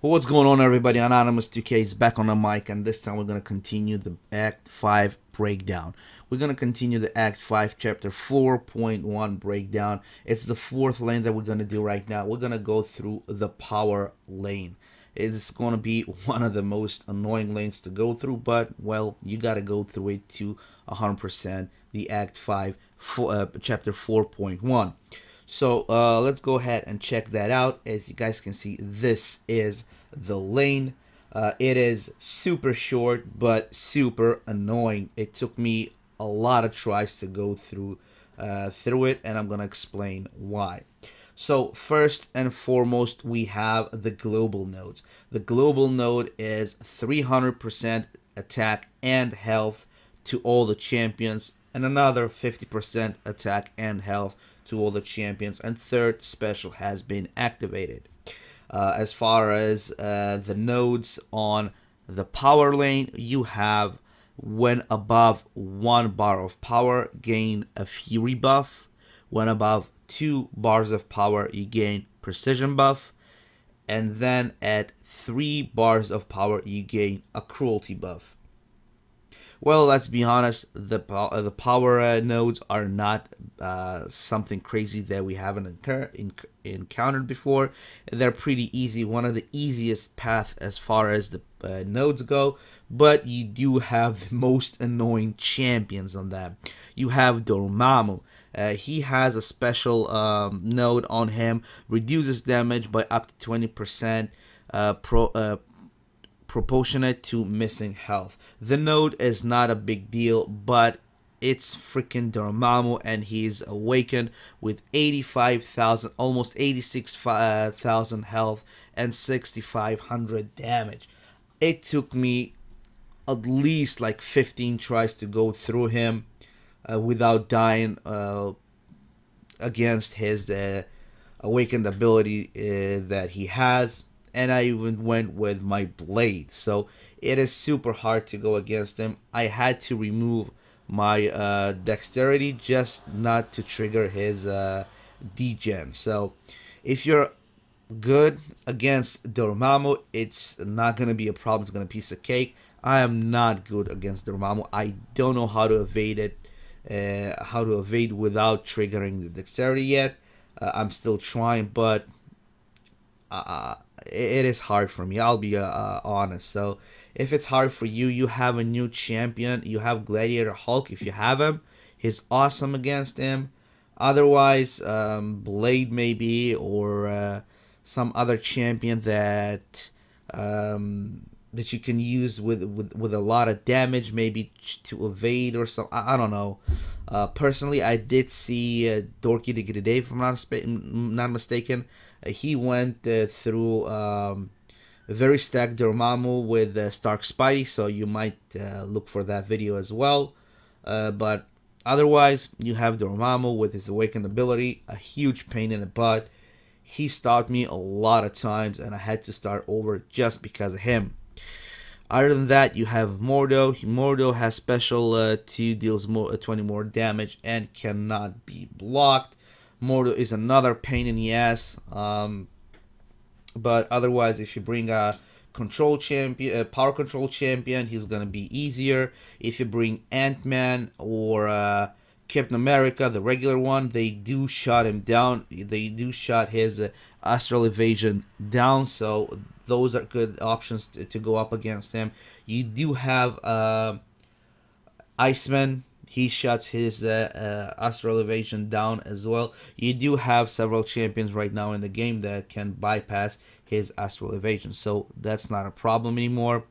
What's going on, everybody? Anonymous 2K is back on the mic, and this time we're going to continue the Act 5 breakdown. We're going to continue the Act 5 Chapter 4.1 breakdown. It's the fourth lane that we're going to do right now. We're going to go through the power lane. It's going to be one of the most annoying lanes to go through, but, well, you got to go through it to 100%, the Act 5 Chapter 4.1. So let's go ahead and check that out. As you guys can see, this is the lane. It is super short but super annoying. It took me a lot of tries to go through it, and I'm gonna explain why. So first and foremost, we have the global nodes. The global node is 300% attack and health to all the champions, and another 50% attack and health to all the champions, and third special has been activated. As far as the nodes on the power lane, you have when above 1 bar of power, gain a fury buff. When above 2 bars of power, you gain precision buff. And then at 3 bars of power, you gain a cruelty buff. Well, let's be honest, the power nodes are not something crazy that we haven't encountered before. They're pretty easy, one of the easiest paths as far as the nodes go, but you do have the most annoying champions on them. You have Dormammu. He has a special node on him, reduces damage by up to 20%, proportionate to missing health. The node is not a big deal, but it's freaking Dormammu, and he's awakened with 85,000, almost 86,000 health and 6,500 damage. It took me at least like 15 tries to go through him without dying against his awakened ability that he has. And I even went with my blade, so it is super hard to go against him. I had to remove my dexterity just not to trigger his degen. So if you're good against Dormammu, it's not gonna be a problem. It's gonna be a piece of cake. I am not good against Dormammu. I don't know how to evade it, without triggering the dexterity yet. I'm still trying, but it is hard for me. I'll be honest. So if it's hard for you, you have a new champion. You have Gladiator Hulk. If you have him, he's awesome against him. Otherwise, Blade maybe, or some other champion that that you can use with a lot of damage, maybe to evade or something. I don't know. Personally, I did see Dorky the Grenade, if I'm not mistaken. He went through very stacked Dormammu with Stark Spidey, so you might look for that video as well. But otherwise, you have Dormammu with his awakened ability, a huge pain in the butt. He stopped me a lot of times, and I had to start over just because of him. Other than that, you have Mordo. Mordo has special 2, deals 20 more damage, and cannot be blocked. Mordo is another pain in the ass. But otherwise, if you bring a control champion, a power control champion, he's gonna be easier. If you bring Ant-Man or Captain America, the regular one, they do shut him down. They do shut his astral evasion down, so those are good options to go up against him. You do have Iceman. He shuts his astral evasion down as well. You do have several champions right now in the game that can bypass his astral evasion, so that's not a problem anymore.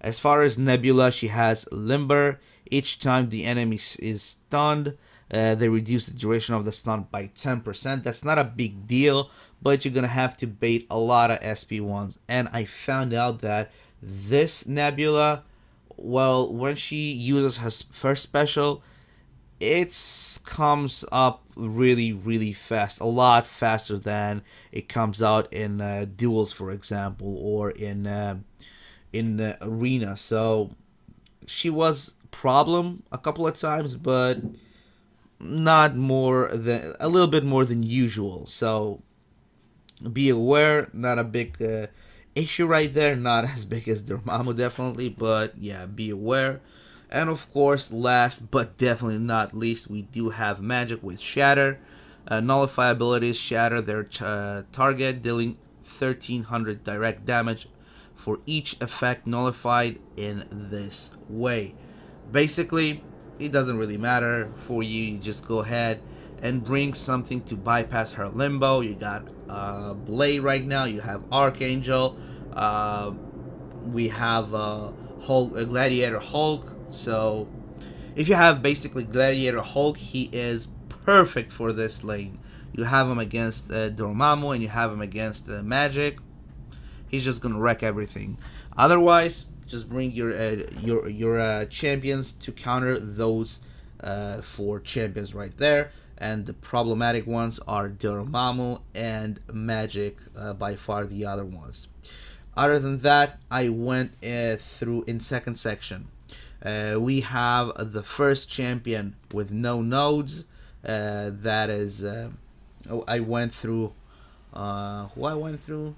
As far as Nebula, she has Limber. Each time the enemy is stunned, they reduce the duration of the stun by 10%. That's not a big deal, but you're gonna have to bait a lot of SP1s. And I found out that this Nebula, well, when she uses her first special, it comes up really fast, a lot faster than it comes out in duels, for example, or in arena. So she was problem a couple of times, but not more than a little bit more than usual. So be aware, not a big issue right there. Not as big as Dormammu, definitely, but yeah, be aware. And of course, last but definitely not least, we do have magic with Shatter. Nullify abilities shatter their target, dealing 1300 direct damage for each effect nullified in this way. Basically, it doesn't really matter for you. You just go ahead and bring something to bypass her limbo. You got Blade right now. You have Archangel. We have Hulk, Gladiator Hulk. So if you have basically Gladiator Hulk, he is perfect for this lane. You have him against Dormammu and you have him against Magic. He's just gonna wreck everything. Otherwise, just bring your champions to counter those 4 champions right there. And the problematic ones are Dormammu and Magic, by far the other ones. Other than that, I went through in second section. We have the first champion with no nodes. That is, I went through. Who I went through?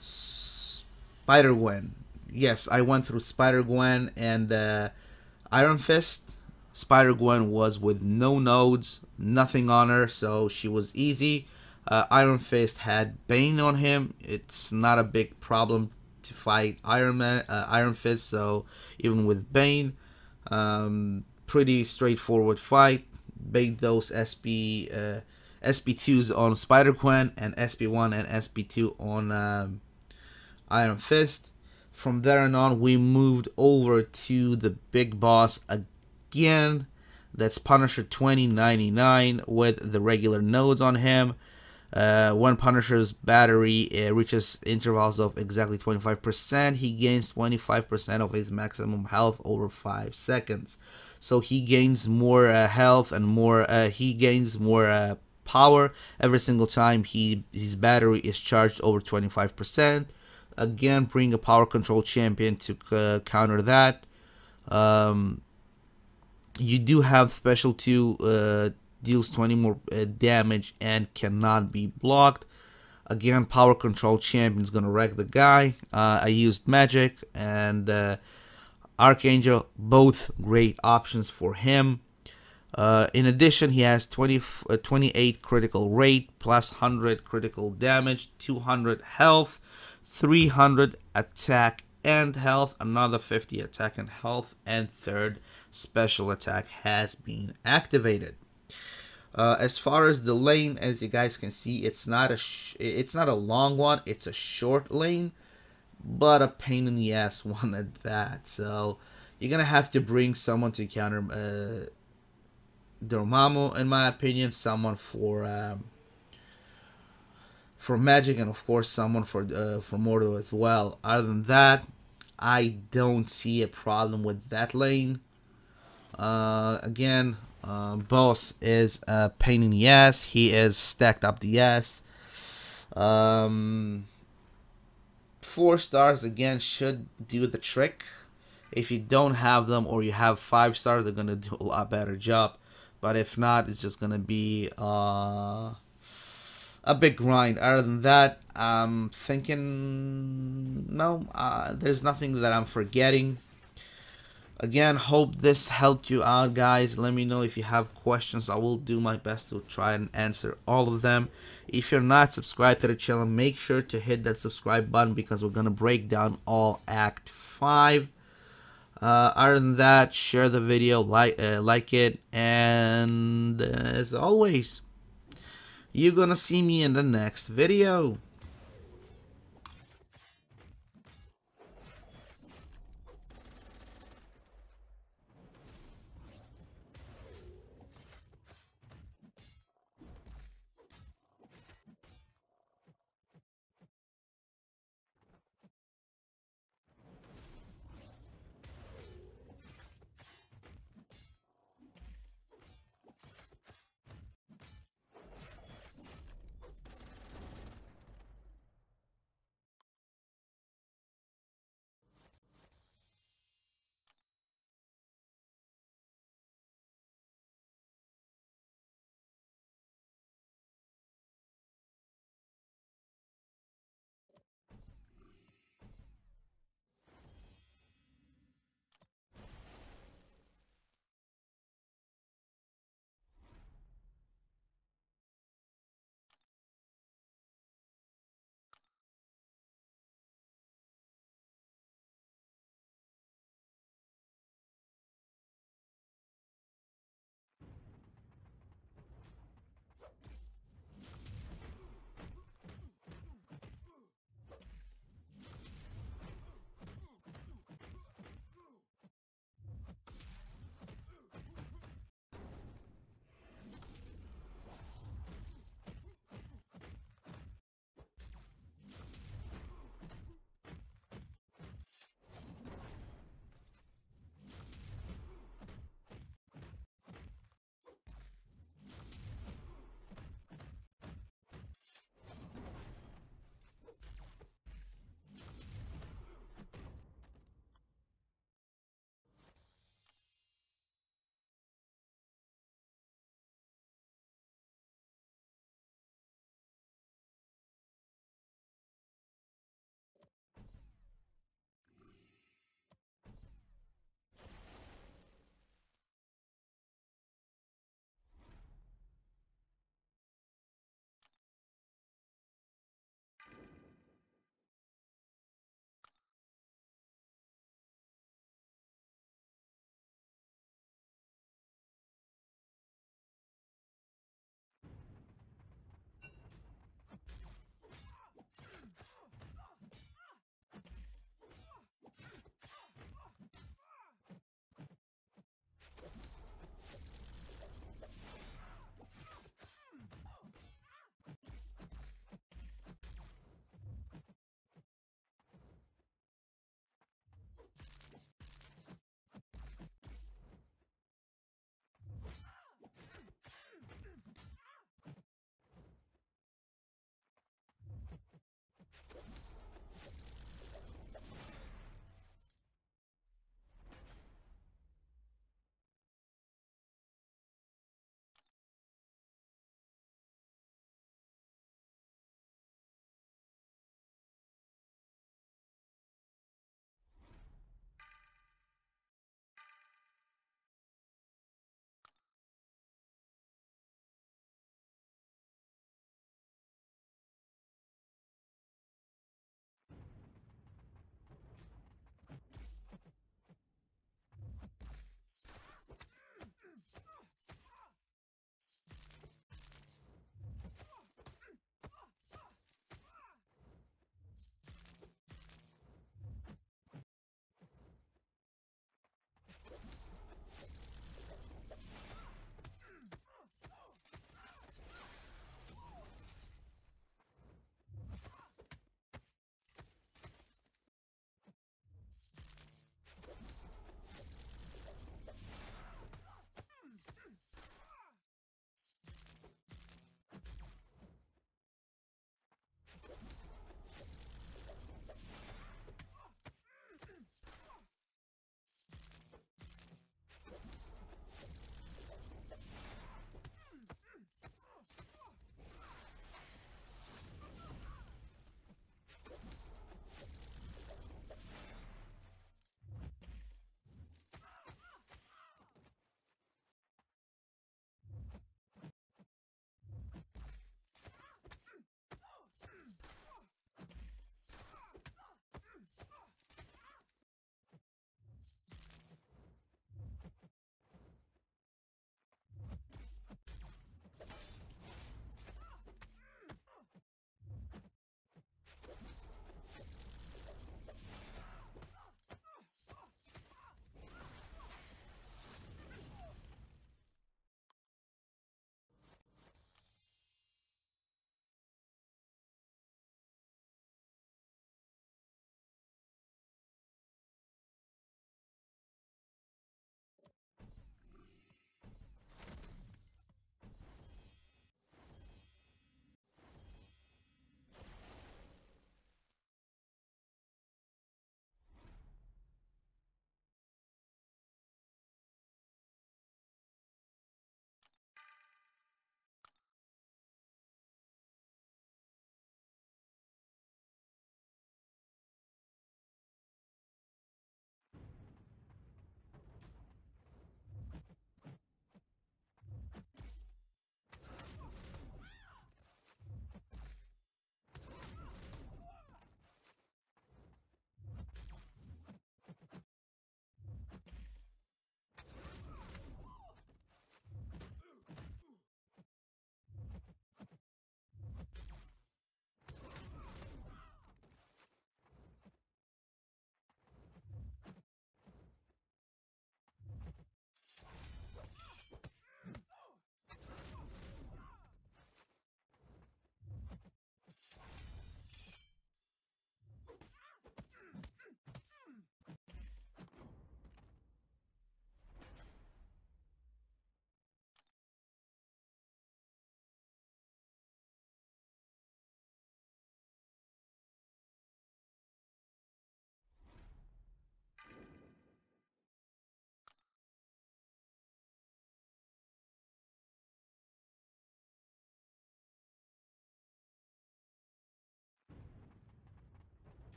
Spider-Gwen. Yes, I went through Spider-Gwen and Iron Fist. Spider-Gwen was with no nodes, nothing on her, so she was easy. Iron Fist had Bane on him. It's not a big problem to fight Iron Fist, so even with Bane, pretty straightforward fight. Bait those SP2s on Spider-Gwen and SP1 and SP2 on Iron Fist. From there on, we moved over to the big boss again. That's Punisher 2099 with the regular nodes on him. When Punisher's battery reaches intervals of exactly 25%, he gains 25% of his maximum health over 5 seconds. So he gains more health and more. He gains more power every single time his battery is charged over 25%. Again, bring a power control champion to counter that. You do have Special 2, deals 20 more damage and cannot be blocked. Again, power control champion is gonna wreck the guy. I used Magic and Archangel, both great options for him. In addition, he has 28 critical rate, plus 100 critical damage, 200 health, 300 attack and health, another 50 attack and health, and third special attack has been activated. As far as the lane, as you guys can see, it's not a long one. It's a short lane, but a pain in the ass one at that. So you're gonna have to bring someone to counter Dormammu, in my opinion, someone for Magic, and of course someone for Mordo as well. Other than that, I don't see a problem with that lane. Again, boss is a pain in the ass. He is stacked up the ass. 4 stars again should do the trick. If you don't have them or you have 5 stars, they're gonna do a lot better job. But if not, it's just gonna be a big grind. Other than that, I'm thinking no, there's nothing that I'm forgetting. Again, hope this helped you out, guys. Let me know if you have questions. I will do my best to try and answer all of them. If you're not subscribed to the channel, make sure to hit that subscribe button because we're gonna break down all Act 5. Other than that, share the video, like it, and as always, you're gonna see me in the next video.